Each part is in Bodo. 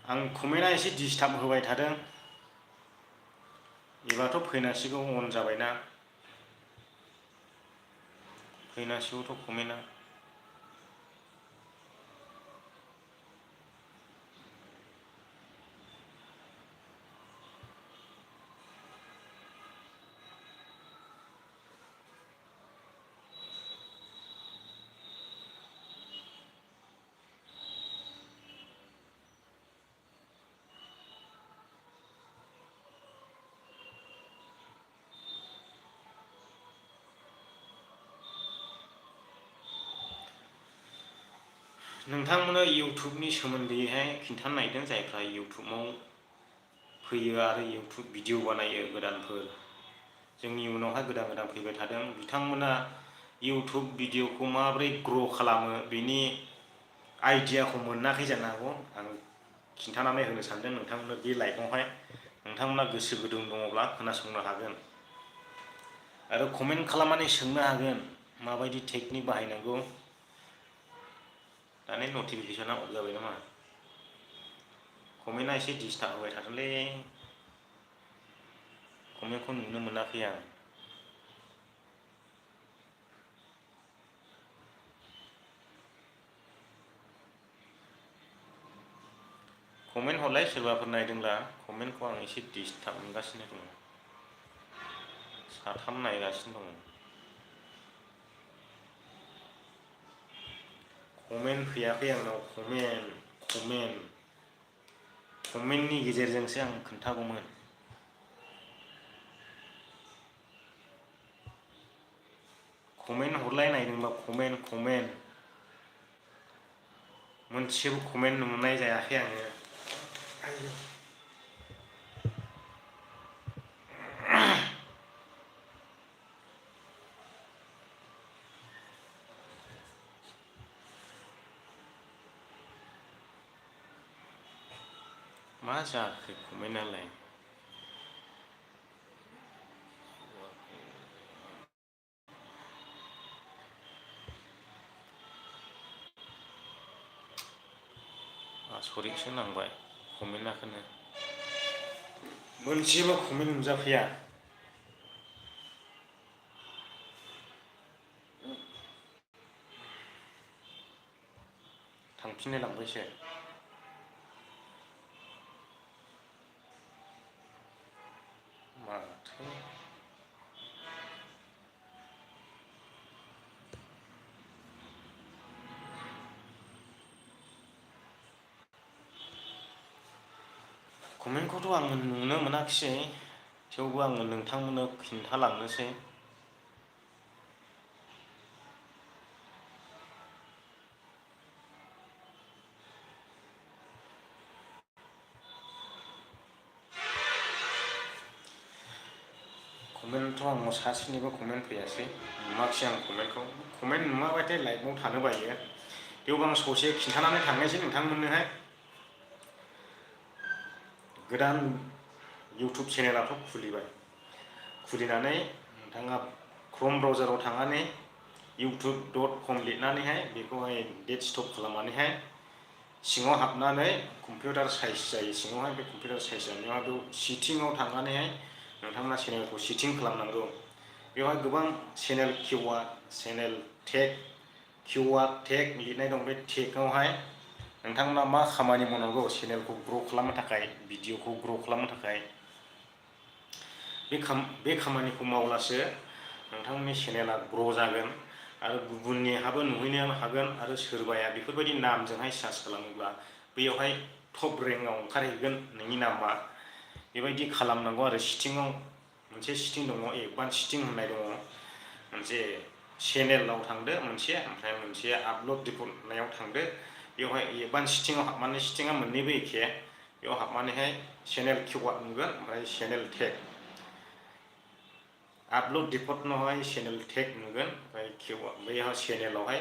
आं कमेन्टआ एसे डिस्टार्ब होबाय थादों। एबारथ' फैनांसिगौ, अन जाबायना फैनांसिगौथ' कमेन्टआ। नोंथांमोना इउटुबनि सोमोन्दैहाय खिन्थानो नागिरदों, जायफ्रा इउटुबाव फैयो आरो इउटुब भिडिअ बानायो गोदानफोर, जोंनि उनावहाय गोदान फैबाय थादों, बिथांमोना इउटुब भिडिअखौ माबोरै ग्र' खालामो बेनि आइडियाखौ मोनाखै जानो हागौ। आं खिन्थानानै होनो सानदों नोंथांमोननो बे लाइफआवहाय। नोंथांमोना गोसो गुदुं दङब्ला खोनासंनो हागोन आरो कमेन्ट खालामनानै सोंनो हागोन माबायदि टेकनिक बाहायनांगौ। दानि नटिफिकेसना अफ जाबाय नामा? कमेन्टआ एसे डिस्टार्ब होबाय थादोंलै, कमेन्टखौ नुनो मोनाखै आं। कमेन्ट हरलाय सोरबाफोर नायदोंब्ला। कमेन्टखौ आं एसे डिस्टार्ब मोनगासिनो दङ, साथाम नायगासिनो दङ। कमेन्ट फैयाखै आंनाव, कमेन्टनि गेजेरजोंसो आं खोन्थागौमोन। कमेन्ट हरलाय नायदोंबा कमेन्ट मोनसेबो कमेन्ट नुनाय जायाखै आङो। मा जाखो कमेन्टआलाय? आसरितसो नांबाय कमेन्टआखौनो, मोनसेबो कमेन्ट नुजाफैया। थांफिनलाय लांबायसो। माथो कमेन्टखौथ' आङो नुनो मोनाखिसै, थेवबो आङो नोंथांमोननो खिन्थालांनोसै। कमेन्टथ' आंनाव सासेनिबो कमेन्ट फैयासै, नुवाखिसै आं कमेन्टखौ। कमेन्ट नुवाबाथाय लाइभआव थानो बायो। थेवबो आं ससे खिन्थानानै थांनोसै नोंथांमोननोहाय। गोदान इउटुब चेनेलाथ' खुलिनानै नोंथाङा क्रोम ब्राउजाराव थांनानै youtube.com लिरनानैहाय बेखौहाय डेस्कटप खालामनानैहाय सिङाव हाबनानै कम्पिउटार साइज जायो, सिङावहाय बे कम्पिउटार साइज जानायावहाय बेयाव सेटिंआव थांनानैहाय नोंथांमोना चेनेलखौ सेटिं खालामनांगौ। बेवहाय गोबां चेनेल किवार्ड, चेनेल टेग, किवार्ड टेग लिरनाय दं। बे टेगआवहाय नोंथांमोना मा खामानि मावनांगौ चेनेलखौ ग्र' खालामनो थाखाय, भिडिअखौ ग्र' खालामनो थाखाय, बे खामानिखौ मावब्लासो नोंथांमोननि चेनेला ग्र' जागोन आरो गुबुननिहाबो नुहैनो हागोन। आरो सोरबाया बेफोरबायदि नामजोंहाय सार्च खालामोब्ला बैयावहाय टप रेंकआव ओंखारहैगोन नोंनि नामा। बेबायदि खालामनांगौ आरो सेटिंआव मोनसे सेटिं दङ, एडभान्स सेटिं होननाय दङ। मोनसे चेनेलाव थांदो मोनसे, ओमफ्राय मोनसे आपल'ड रिपर्ट होननायाव थांदो। बेवहाय एडभान्स सेटिंआव हाबनानै, सेटिंआ मोननैबो एखे, बेयाव हाबनानैहाय चेनेल किवार्ड नुगोन, ओमफ्राय चेनेल टेग, आपल'ड रिपर्टनावहाय चेनेल टेग नुगोन, ओमफ्राय बैयाव चेनेलावहाय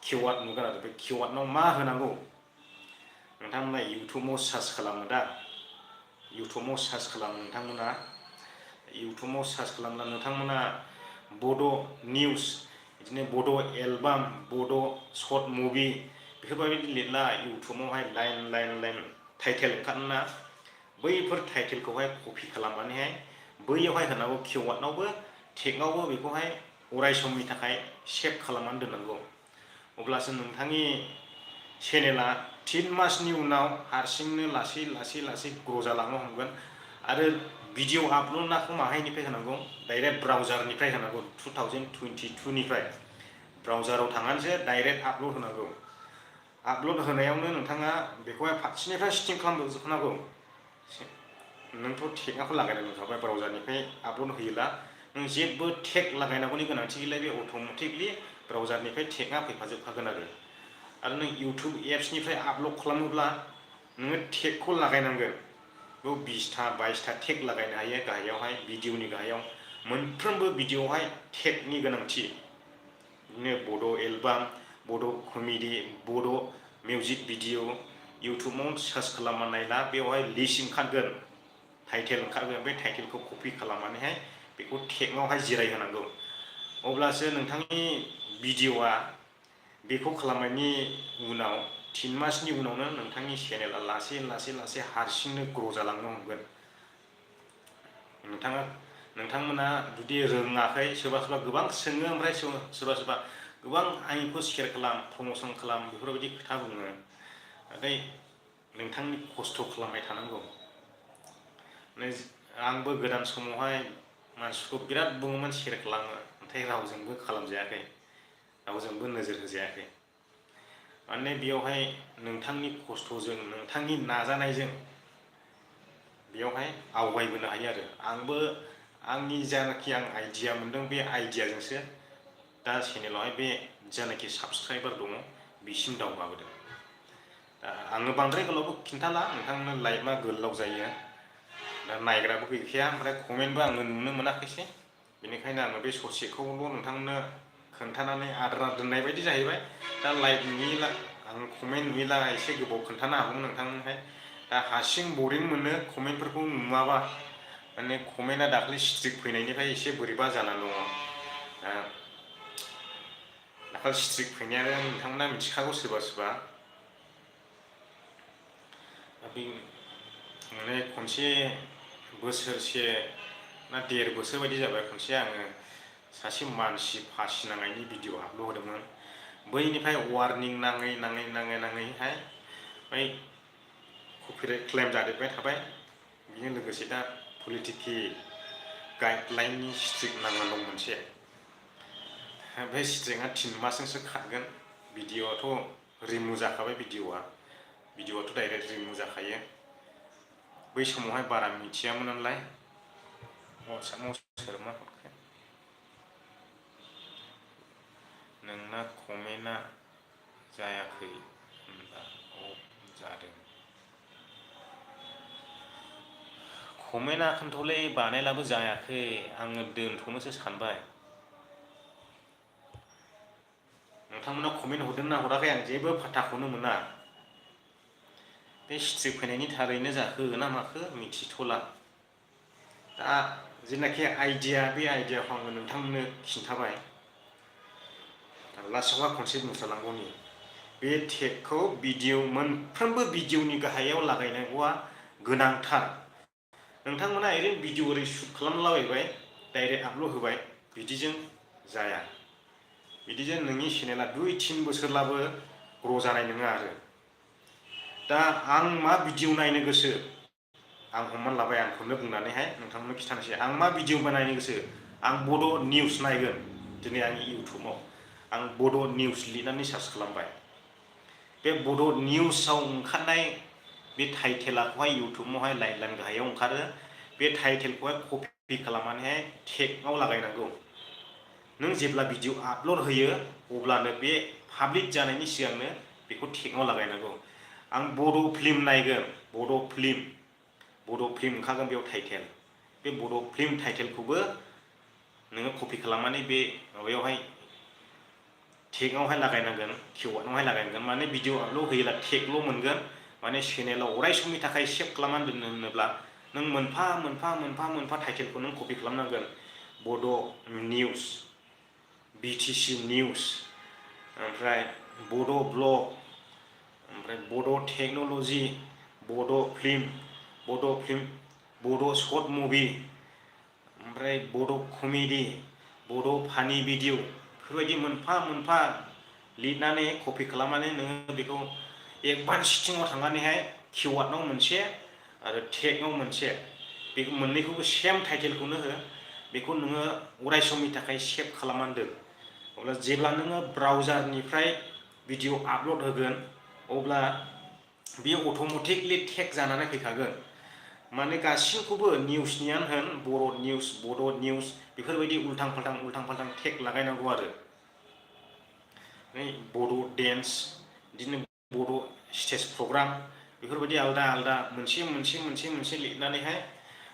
किवार्ड नुगोन। आरो बे किवार्डनाव मा होनांगौ नोंथांमोना इउटुबाव सार्च खालामो दा, इउटुबाव सार्च खालामो नोंथांमोना, इउटुबाव सार्च खालामब्ला नोंथांमोना बड' निउस, बिदिनो बड' एलबाम, बड' सर्ट मुभि बेफोरबायदि लिरना इउटुबावहाय लाइन टाइटेल ओंखारोना बैफोर टाइटेलखौहाय कपि खालामनानैहाय बैयावहाय होनांगौ किवार्डनावबो टेगआवबो बेखौहाय अराय समनि थाखाय सेभ खालामनानै दोननांगौ अब्लासो नोंथांनि चेनेला 3 मासनि उनाव हारसिंनो लासै लासै लासै ग्र' जालांनो हमगोन आरो भिडिअ आपल'डखौ माहायनिफ्राय होनांगौ डाइरेक्ट ब्राउजारनिफ्राय होनांगौ 2022 निफ्राय ब्राउजाराव थांनानैसो डाइरेक्ट आपल'ड होनांगौ आपल'ड होनायावनो नोंथाङा बेखौहाय फारसेनिफ्राय सेटिं खालामजोबनांगौ नोंथ' टेगखौ लागायना दोनखाबाय ब्राउजारनिफ्राय आपल'ड होयोब्ला नों जेबो टेग लागायनांगौनि गोनांथि गैला बे अट'मेटिकलि ब्राउजारनिफ्राय टेगआ फैफाजोबखागोन आरो नों इउटुब एप्सनिफ्राय आपल'ड खालामोब्ला नोङो टेगखौ लागायनांगोन बेयाव 20टा 22टा टेग लागायनो हायो गाहायावहाय भिडिअनि गाहायाव मोनफ्रोमबो भिडिअआवहाय टेगनि गोनांथि बिदिनो बड' एलबाम बड' कमेडि बड' मिउजिक भिडिअ इउटुबाव सार्च खालामना नायला बेवहाय लिस्ट ओंखारगोन टाइटेल ओंखारगोन बे टाइटेलखौ कपि खालामनानैहाय बेखौ टेगआवहाय जिरायहोनांगौ अब्लासो नोंथांनि भिडिअआ बेखौ खालामनायनि उनाव 3 मासनि उनावनो नोंथांनि चेनेला लासै लासै लासै हारसिंनो ग्र' जालांनो हमगोन नोंथांमोना जुदि रोङाखै सोरबा सोरबा गोबां सोङो ओमफ्राय सोरबा सोरबा गोबां आंनिखौ शेयार खालाम प्रम'सन खालाम बेफोरबायदि खोथा बुङो नाथाय नोंथांनि खस्थ' खालामबाय थानांगौ आंबो गोदान समावहाय मानसिखौ बिराद बुङोमोन शेयार खालामो नाथाय रावजोंबो खालामजायाखै रावजोंबो नोजोर होजायाखै माने बेयावहाय नोंथांनि खस्थ'जों नोंथांनि नाजानायजों बेयावहाय आवगायबोनो हायो आरो आंबो आंनि जानाखि आं आइडिया मोनदों बे आइडियाजोंसो दा चेनेलावहाय बे जानाखि साबसक्राइबार दङ बिसिम दावगाबोदों दा आङो बांद्राय गोलावबो खिन्थाला नोंथांनो लाइफआ गोलाव जायो दा नायग्राबो गैखाया ओमफ्राय कमेन्टबो आङो नुनो मोनाखैसै बेनिखायनो आङो बे ससेखौल' नोंथांनो खोन्थानानै आद्रा दोननाय बायदि जाहैबाय दा लाइभ नुयैला आं कमेन्ट नुयैला एसे गोबाव खोन्थानो हागौमोन नोंथांनोहाय दा हारसिं बरिं मोनो कमेन्टफोरखौ नुवाबा माने कमेन्टआ दाख्लै स्ट्रिक फैनायनिफ्राय एसे बोरैबा जानानै दङ दाखालि स्ट्रिक फैनायानो नोंथांमोना मिथिखागौ सोरबा सोरबा बे माने खनसे बोसोरसे ना 1.5 बोसोर बायदि जाबाय खनसे आङो सासे मानसि फासि नांनायनि भिडिअ आपल'ड होदोंमोन बैनिफ्राय वार्निं नाङैहाय बै कपिराइट क्लेम जादेरबाय थाबाय बेजों लोगोसे दा पलिटिकेल गाइडलाइननि स्ट्रिक नांनानै दं मोनसे बे स्ट्रिकआ 3 मासजोंसो खारगोन भिडिअआथ' रिमुभ जाखाबाय भिडिअआथ' डाइरेक्ट रिमुभ जाखायो बै समावहाय बारा मिथियामोन नालाय वाट्सएपआव सोर मा हरखो नोंना कमेन्टआ जायाखै होनबा जादों कमेन्टआ खोन्थ'लै बानायलाबो जायाखै आङो दोनथ'नोसो सानबाय नोंथांमोना कमेन्ट हरदोंना हराखै आं जेबो फात्ताखौनो मोना बे स्ट्रिक फैनायनि थारैनो जाखो ना माखो मिथिथ'ला दा जेनाखि आइडिया बे आइडियाखौ आङो नोंथांमोननो खिन्थाबाय लास्टआवहाय खनसे बुंथारलांबावनि बे टेगखौ मोनफ्रोमबो भिडिअनि गाहायाव लागायनांगौआ गोनांथार नोंथांमोना ओरैनो भिडिअ ओरै शुट खालामलाबायबाय डाइरेक्ट आपल'ड होबाय बिदिजों जाया बिदिजों नोंनि चेनेला 2-3 बोसोरब्लाबो ग्र' जानाय नङा आरो दा आं मा भिडिअ नायनो गोसो आं हमनानै लाबाय आंखौनो बुंनानैहाय नोंथांमोननो खिन्थानोसै आं मा भिडिअ नायनो गोसो आं बड' निउस नायगोन दिनै आंनि इउटुबाव आं बड' निउस लिरनानै सार्च खालामबाय बे बड' निउसाव ओंखारनाय बे टाइटेलाखौहाय इउटुबावहाय लाइन गाहायाव ओंखारो बे टाइटेलखौहाय कपि खालामनानैहाय टेगआव लागायनांगौ नों जेब्ला भिडिअ आपल'ड होयो अब्लानो बे पाब्लिक जानायनि सिगांनो बेखौ टेगआव लागायनांगौ आं बड' फिल्म नायगोन बड' फिल्म ओंखारगोन बेयाव टाइटेल बे बड' फिल्म टाइटेलखौबो नोङो कपि खालामनानै बे माबायावहाय टेगआवहाय लागायनांगोन किवार्डआवहाय लागायनांगोन माने भिडिअ आपल'ड होयोब्ला टेगल' मोनगोन माने चेनेलाव अराय समनि थाखाय सेभ खालामनानै दोननो होनोब्ला नों मोनफा टाइटेलखौ नों कपि खालामनांगोन बड' निउस BTC निउस ओमफ्राय बड' ब्लग ओमफ्राय बड' टेक्न'लजि बड' फिल्म बड' शर्ट मुभि, ओमफ्राय बड' कमेडि, बड' फानि भिडिअ बेफोरबायदि मोनफा मोनफा लिरनानै कपि खालामनानै नोङो बेखौ एडभान्स सेटिंआव थांनानैहाय किवार्डनाव मोनसे आरो टेगआव मोनसे बे मोननैखौबो सेम टाइटेलखौनो हो, बेखौ नोङो अराय समनि थाखाय सेभ खालामनानै दोन। अब्ला जेब्ला नोङो ब्राउजारनिफ्राय भिडिअ आपल'ड होगोन अब्ला बियो अट'मेटिकलि टेग जानानै फैखागोन। माने गासिखौबो निउसनियानो होन, बर' निउस, बड' निउस बेफोरबायदि उल्थां फाल्थां टेग लागायनांगौ आरो। बड' डेन्स, बिदिनो बड' स्टेज प्रग्राम बेफोरबायदि आलदा आलदा मोनसे लिरनानैहाय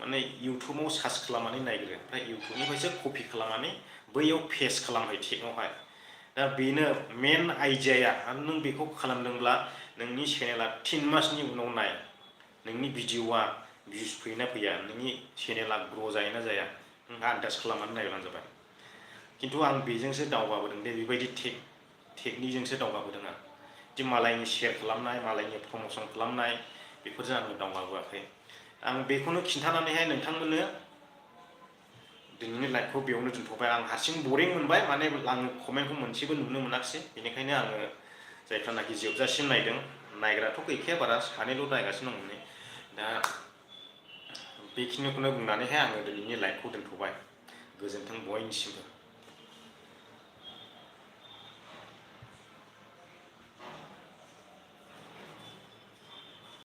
माने इउटुबाव सार्च खालामनानै नायग्रो, ओमफ्राय इउटुबनिफ्रायसो कपि खालामनानै बैयाव पेस्ट खालामबाय टेगआवहाय। दा बेनो मेन आइडियाया। आरो नों बेखौ खालामदोंब्ला नोंनि चेनेला 3 मासनि उनाव नाय नोंनि भिडिअआ भिउस फैयोना फैया, नोंनि चेनेला ग्र' जायोना जाया, नों आन्दाज खालामनानै नायब्लानो जाबाय। खिन्थु आं बेजोंसो दावगाबोदों दे, बेबायदि टेकनिकजोंसो दावगाबोदों आं। बिदि मालायनि शेयार खालामनाय, मालायनि प्रम'सन खालामनाय बेफोरजों आङो दावगाबोआखै। आं बेखौनो खिन्थानानैहाय नोंथांमोननो दिनैनि लाइभखौ बेयावनो दोनथ'बाय। आं हारसिं बरिं मोनबाय, माने आङो कमेन्टखौ मोनसेबो नुनो मोनाखिसै। बेनिखायनो आङो जायफ्रानाखि जोबजासिम नायदों, नायग्राथ' गैखाया बारा, सानैल' नायगासिनो दं नै। दा बेखिनिखौनो बुंनानैहाय आङो दिनैनि लाइभखौ दोनथ'बाय। गोजोन्थों बयनिसिमबो।